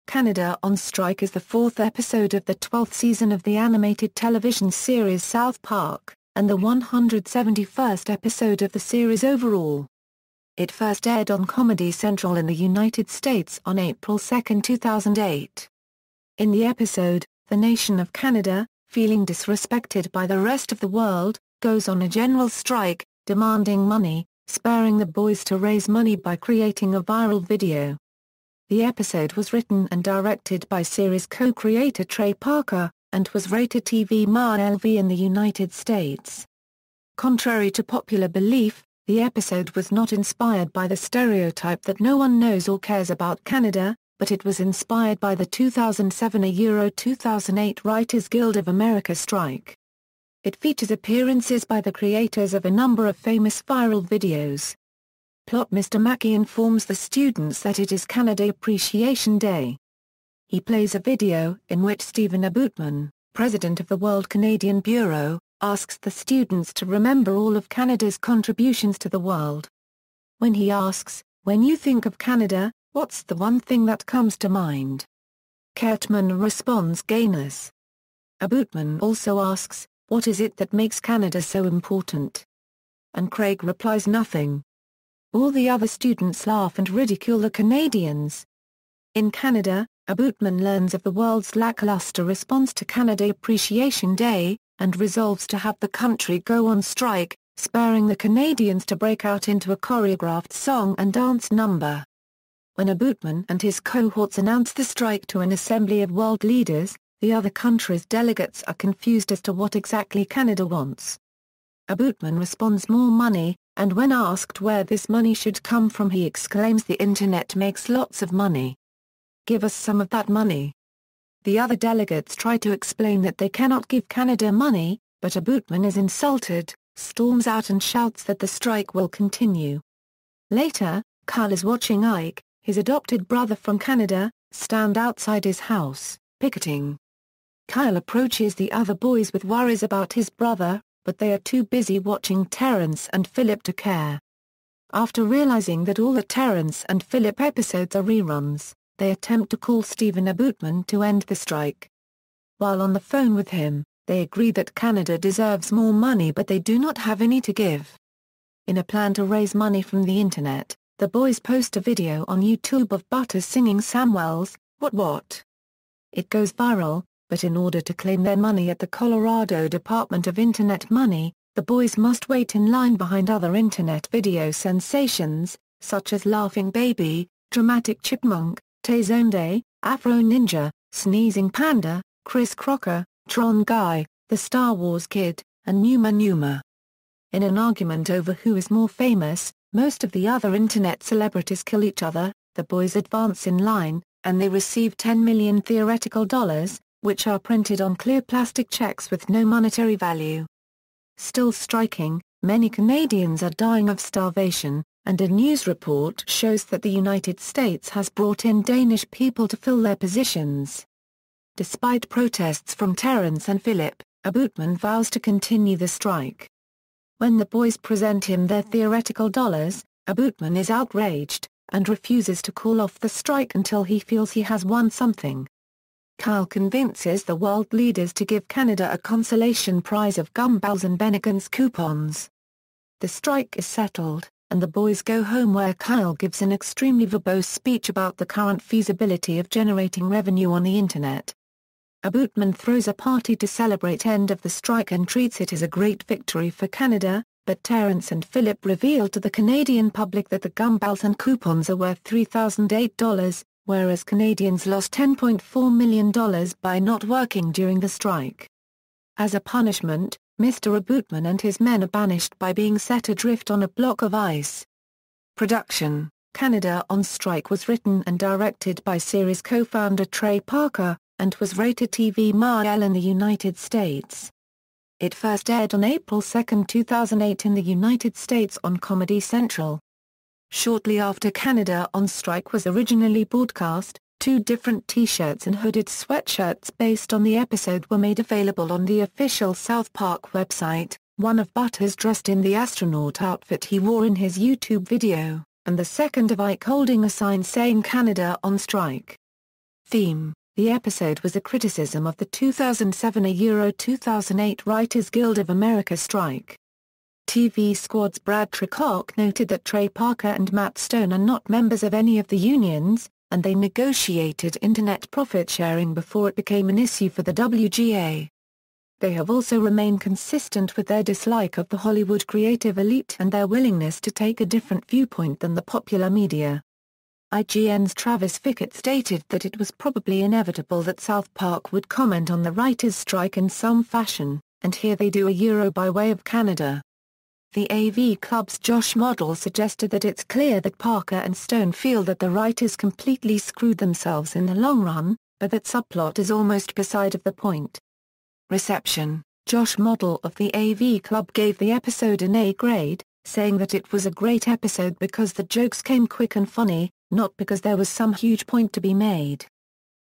Canada on Strike is the fourth episode of the 12th season of the animated television series South Park, and the 171st episode of the series overall. It first aired on Comedy Central in the United States on April 2, 2008. In the episode, the nation of Canada, feeling disrespected by the rest of the world, goes on a general strike, demanding money, spurring the boys to raise money by creating a viral video. The episode was written and directed by series co-creator Trey Parker, and was rated TV MA-LV in the United States. Contrary to popular belief, the episode was not inspired by the stereotype that no one knows or cares about Canada, but it was inspired by the 2007 Euro 2008 Writers Guild of America strike. It features appearances by the creators of a number of famous viral videos. Plot: Mr. Mackey informs the students that it is Canada Appreciation Day. He plays a video in which Stephen Aboutman, president of the World Canadian Bureau, asks the students to remember all of Canada's contributions to the world. When he asks, "When you think of Canada, what's the one thing that comes to mind?" Kertman responds, "Gayness." Aboutman also asks, "What is it that makes Canada so important?" And Craig replies, "Nothing." All the other students laugh and ridicule the Canadians. In Canada, Aboutman learns of the world's lackluster response to Canada Appreciation Day, and resolves to have the country go on strike, spurring the Canadians to break out into a choreographed song and dance number. When Aboutman and his cohorts announce the strike to an assembly of world leaders, the other countries' delegates are confused as to what exactly Canada wants. Aboutman responds, "More money," and when asked where this money should come from, he exclaims, "The internet makes lots of money. Give us some of that money." The other delegates try to explain that they cannot give Canada money, but Aboutman is insulted, storms out and shouts that the strike will continue. Later, Kyle is watching Ike, his adopted brother from Canada, stand outside his house, picketing. Kyle approaches the other boys with worries about his brother, but they are too busy watching Terrence and Phillip to care. After realizing that all the Terrence and Phillip episodes are reruns, they attempt to call Stephen Aboutman to end the strike. While on the phone with him, they agree that Canada deserves more money, but they do not have any to give. In a plan to raise money from the internet, the boys post a video on YouTube of Butters singing Samuel's What. It goes viral, but in order to claim their money at the Colorado Department of Internet Money, the boys must wait in line behind other internet video sensations, such as Laughing Baby, Dramatic Chipmunk, Tay-Zonday, Afro Ninja, Sneezing Panda, Chris Crocker, Tron Guy, The Star Wars Kid, and Numa Numa. In an argument over who is more famous, most of the other internet celebrities kill each other. The boys advance in line, and they receive 10 million theoretical dollars, which are printed on clear plastic checks with no monetary value. Still striking, many Canadians are dying of starvation, and a news report shows that the United States has brought in Danish people to fill their positions. Despite protests from Terrence and Phillip, Aboutman vows to continue the strike. When the boys present him their theoretical dollars, Aboutman is outraged, and refuses to call off the strike until he feels he has won something. Kyle convinces the world leaders to give Canada a consolation prize of gumballs and Bennigan's coupons. The strike is settled, and the boys go home, where Kyle gives an extremely verbose speech about the current feasibility of generating revenue on the internet. Aboutman throws a party to celebrate end of the strike and treats it as a great victory for Canada, but Terrence and Phillip reveal to the Canadian public that the gumballs and coupons are worth $3,008, whereas Canadians lost $10.4 million by not working during the strike. As a punishment, Mr. Aboutman and his men are banished by being set adrift on a block of ice. Production: Canada on Strike was written and directed by series co-founder Trey Parker, and was rated TV MA-LV in the United States. It first aired on April 2, 2008 in the United States on Comedy Central. Shortly after Canada on Strike was originally broadcast, 2 different T-shirts and hooded sweatshirts based on the episode were made available on the official South Park website, one of Butters dressed in the astronaut outfit he wore in his YouTube video, and the second of Ike holding a sign saying Canada on Strike. Theme: the episode was a criticism of the 2007-2008 Writers Guild of America strike. TV Squad's Brad Tricok noted that Trey Parker and Matt Stone are not members of any of the unions, and they negotiated internet profit sharing before it became an issue for the WGA. They have also remained consistent with their dislike of the Hollywood creative elite and their willingness to take a different viewpoint than the popular media. IGN's Travis Fickett stated that it was probably inevitable that South Park would comment on the writers' strike in some fashion, and here they do by way of Canada. The AV Club's Josh Modell suggested that it's clear that Parker and Stone feel that the writers completely screwed themselves in the long run, but that subplot is almost beside of the point. Reception: Josh Modell of the AV Club gave the episode an A grade, saying that it was a great episode because the jokes came quick and funny, not because there was some huge point to be made.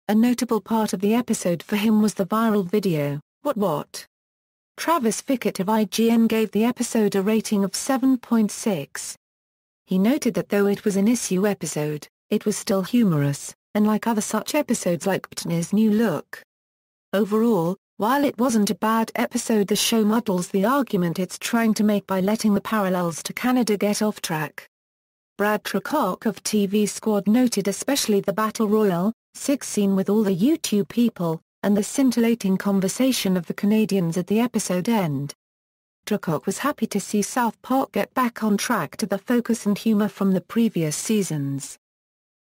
A notable part of the episode for him was the viral video, What? Travis Fickett of IGN gave the episode a rating of 7.6. He noted that though it was an issue episode, it was still humorous, and like other such episodes like Ptney's New Look. Overall, while it wasn't a bad episode, the show muddles the argument it's trying to make by letting the parallels to Canada get off track. Brad Tricok of TV Squad noted especially the Battle Royale, 6 scene with all the YouTube people, and the scintillating conversation of the Canadians at the episode end. Tricok was happy to see South Park get back on track to the focus and humor from the previous seasons.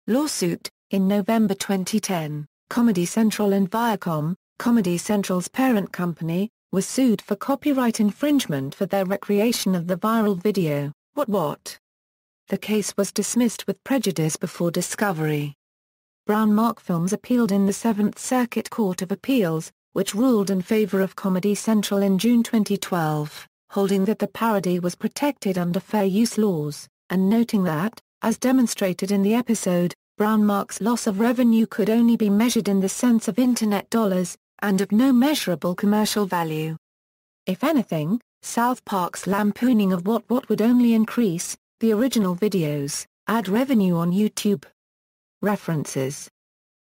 Lawsuit: in November 2010, Comedy Central and Viacom, Comedy Central's parent company, were sued for copyright infringement for their recreation of the viral video, What? The case was dismissed with prejudice before discovery. Brown Mark Films appealed in the Seventh Circuit Court of Appeals, which ruled in favor of Comedy Central in June 2012, holding that the parody was protected under fair use laws, and noting that, as demonstrated in the episode, Brown Mark's loss of revenue could only be measured in the sense of Internet dollars, and of no measurable commercial value. If anything, South Park's lampooning of What would only increase the original videos' ad revenue on YouTube. References.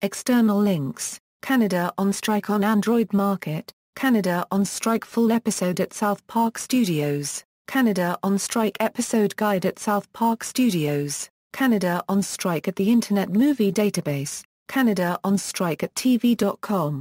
External links: Canada on strike on Android market, Canada on strike full episode at South Park Studios, Canada on strike episode guide at South Park Studios, Canada on strike at the Internet Movie Database, Canada on strike at TV.com.